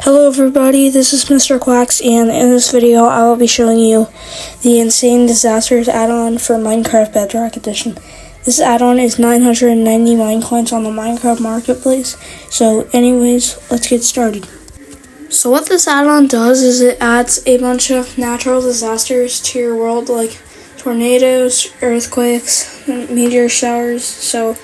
Hello everybody, this is Mr. Quacks, and in this video I will be showing you the Insane Disasters add-on for Minecraft Bedrock Edition. This add-on is 990 Minecoins on the Minecraft Marketplace, so anyways, let's get started. So what this add-on does is it adds a bunch of natural disasters to your world, like tornadoes, earthquakes, and meteor showers. So the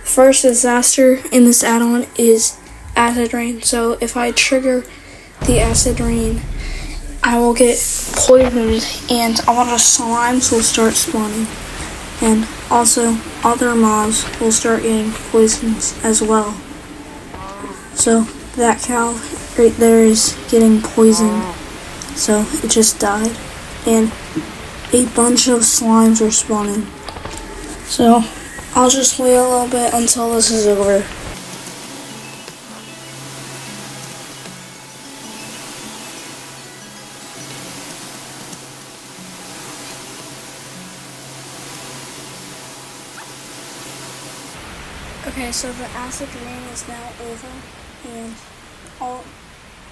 first disaster in this add-on is acid rain. So if I trigger the acid rain, I will get poisoned and a lot of slimes will start spawning, and also other mobs will start getting poisoned as well. So that cow right there is getting poisoned, so it just died, and a bunch of slimes are spawning. So I'll just wait a little bit until this is over. Okay, so the acid rain is now over,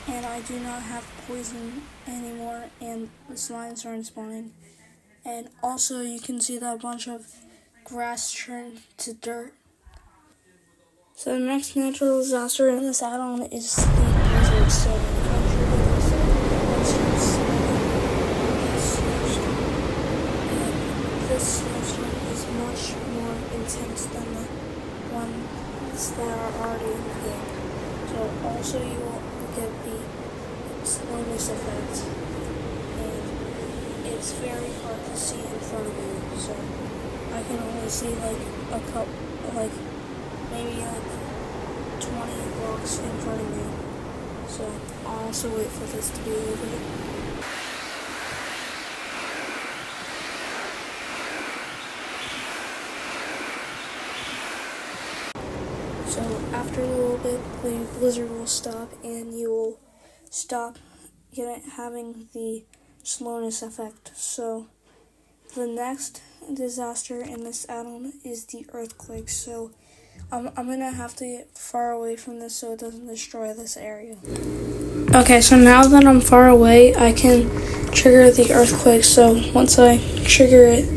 and I do not have poison anymore, and the slimes aren't spawning. And also, you can see that a bunch of grass turned to dirt. So the next natural disaster in this add-on is the blizzard. So if I trigger this, it starts spawning a snowstorm. And this snowstorm is much more intense than the ones that are already in the game. So also you will get the slowness effect, and it's very hard to see in front of you. So I can only see like a couple, like maybe like 20 blocks in front of me. So I'll also wait for this to be over. So after a little bit, the blizzard will stop, and you will stop having the slowness effect. So the next disaster in this add-on is the earthquake. So I'm gonna have to get far away from this so it doesn't destroy this area. Okay, so now that I'm far away, I can trigger the earthquake. So once I trigger it,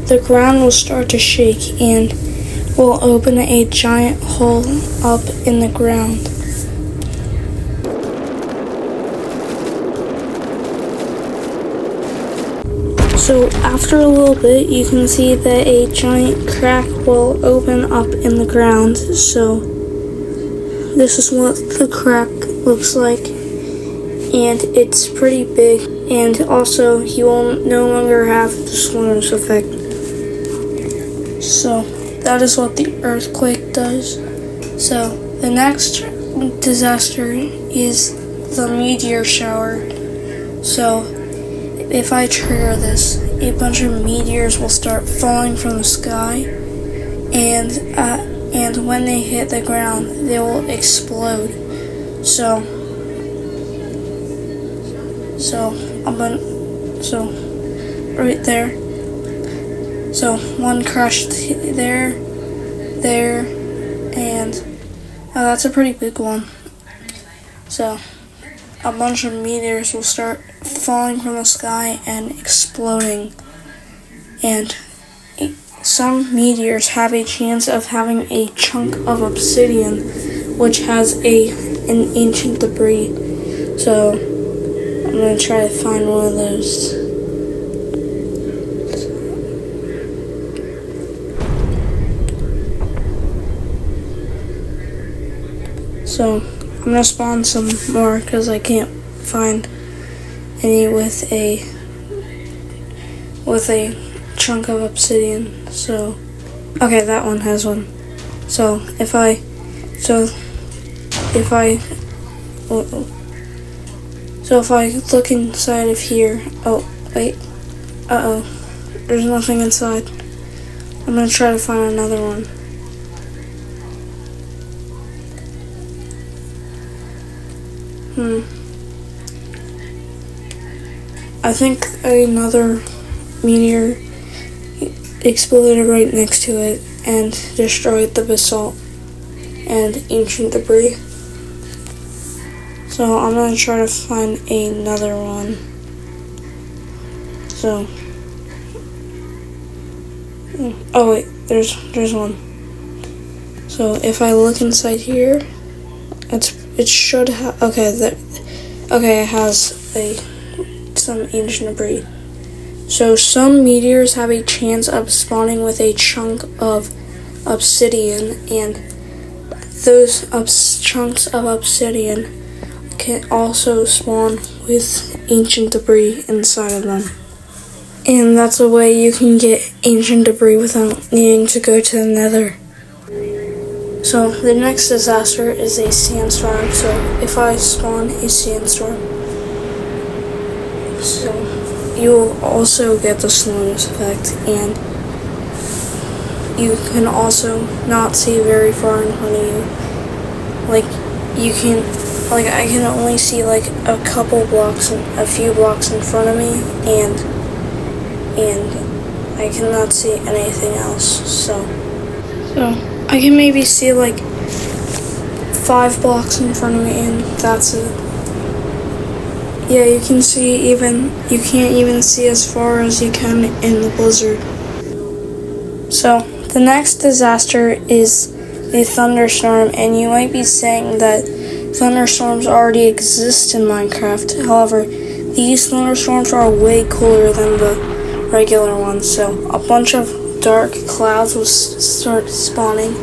the ground will start to shake, and will open a giant hole up in the ground. So after a little bit, you can see that a giant crack will open up in the ground. So this is what the crack looks like, and it's pretty big, and also you will no longer have the slowness effect. So that is what the earthquake does. So the next disaster is the meteor shower. So if I trigger this, a bunch of meteors will start falling from the sky, and when they hit the ground, they will explode. So right there. So one crashed there, and that's a pretty big one. So a bunch of meteors will start falling from the sky and exploding. And some meteors have a chance of having a chunk of obsidian, which has an ancient debris. So I'm going to try to find one of those. So I'm gonna spawn some more because I can't find any with a chunk of obsidian. So okay, that one has one. So if I look inside of here, oh wait, there's nothing inside. I'm gonna try to find another one. I think another meteor exploded right next to it and destroyed the basalt and ancient debris. So So I'm going to try to find another one. So, oh wait, there's one. So if I look inside here, it should have, it has some ancient debris. So some meteors have a chance of spawning with a chunk of obsidian, and those chunks of obsidian can also spawn with ancient debris inside of them. And that's a way you can get ancient debris without needing to go to the nether. So the next disaster is a sandstorm. So if I spawn a sandstorm, so you will also get the slowness effect, and you can also not see very far in front of you. I can only see like a few blocks in front of me, and I cannot see anything else. So I can maybe see like 5 blocks in front of me, and that's it. Yeah, you can't even see as far as you can in the blizzard. So the next disaster is a thunderstorm, and you might be saying that thunderstorms already exist in Minecraft. However, these thunderstorms are way cooler than the regular ones. So a bunch of dark clouds will start spawning,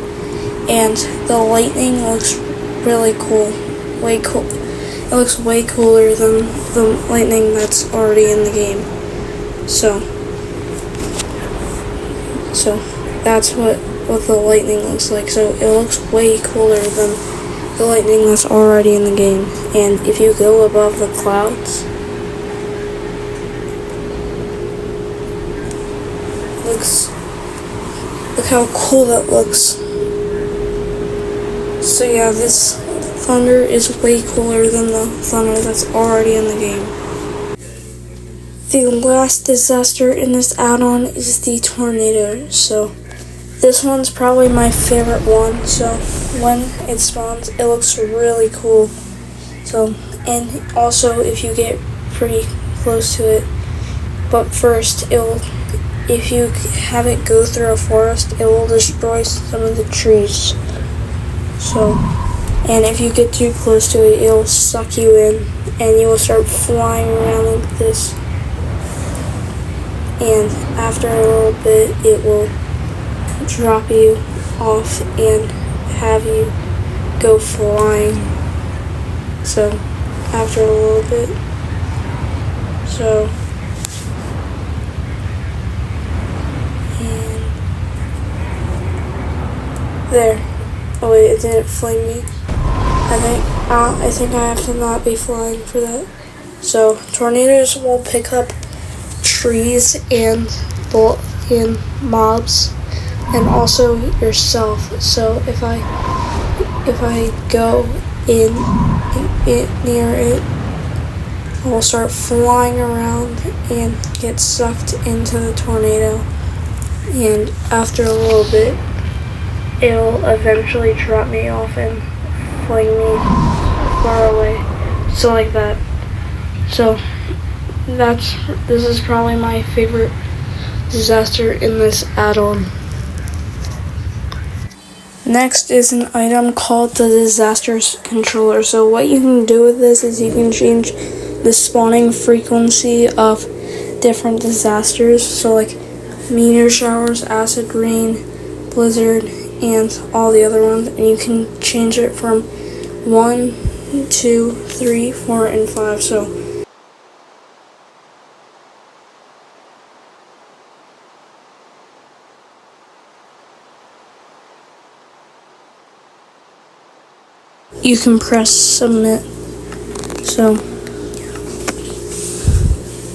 and the lightning looks really cool. It looks way cooler than the lightning that's already in the game. So that's what the lightning looks like. So it looks way cooler than the lightning that's already in the game. And if you go above the clouds, look how cool that looks. So yeah, this thunder is way cooler than the thunder that's already in the game. The last disaster in this add-on is the tornado. So this one's probably my favorite one. So when it spawns, it looks really cool. So, and also if you get pretty close to it, but first if you have it go through a forest, it will destroy some of the trees. So, and if you get too close to it, it'll suck you in, and you will start flying around like this. And after a little bit, it will drop you off and have you go flying. So, after a little bit, and there. Oh wait, it didn't flame me. I think I have to not be flying for that. So tornadoes will pick up trees and mobs, and also yourself. So if I go in near it, I will start flying around and get sucked into the tornado. And after a little bit, it'll eventually drop me off and fling me far away. So like that. So this is probably my favorite disaster in this add-on. Next is an item called the disaster controller. So what you can do with this is you can change the spawning frequency of different disasters. So like meteor showers, acid rain, blizzard, and all the other ones, and you can change it from 1, 2, 3, 4, and 5. So you can press submit. So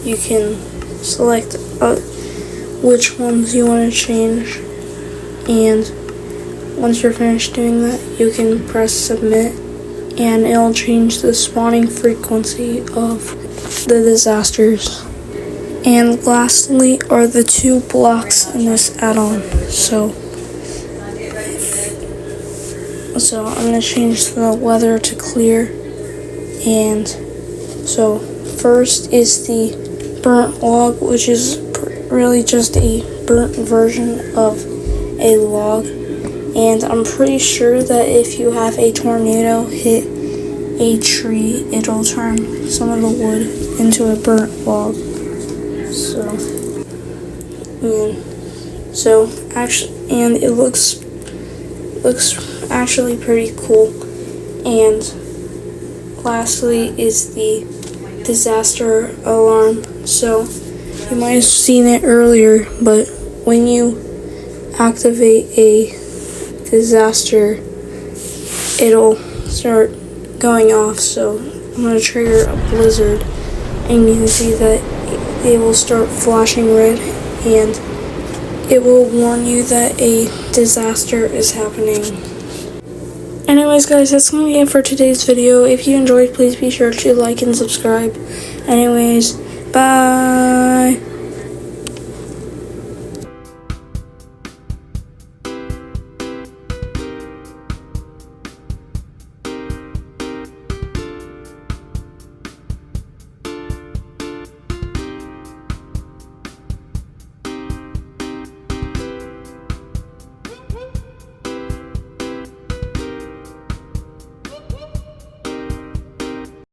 you can select which ones you want to change, and once you're finished doing that, you can press submit, and it'll change the spawning frequency of the disasters. And lastly are the 2 blocks in this add-on. So I'm going to change the weather to clear, And so first is the burnt log, which is really just a burnt version of a log. And I'm pretty sure that if you have a tornado hit a tree, it'll turn some of the wood into a burnt log. And it looks actually pretty cool. And lastly is the disaster alarm. So you might have seen it earlier, but when you activate a disaster, it'll start going off. So I'm going to trigger a blizzard, and you can see that it will start flashing red, and it will warn you that a disaster is happening. Anyways guys, that's going to be it for today's video. If you enjoyed, please be sure to like and subscribe. Anyways, bye!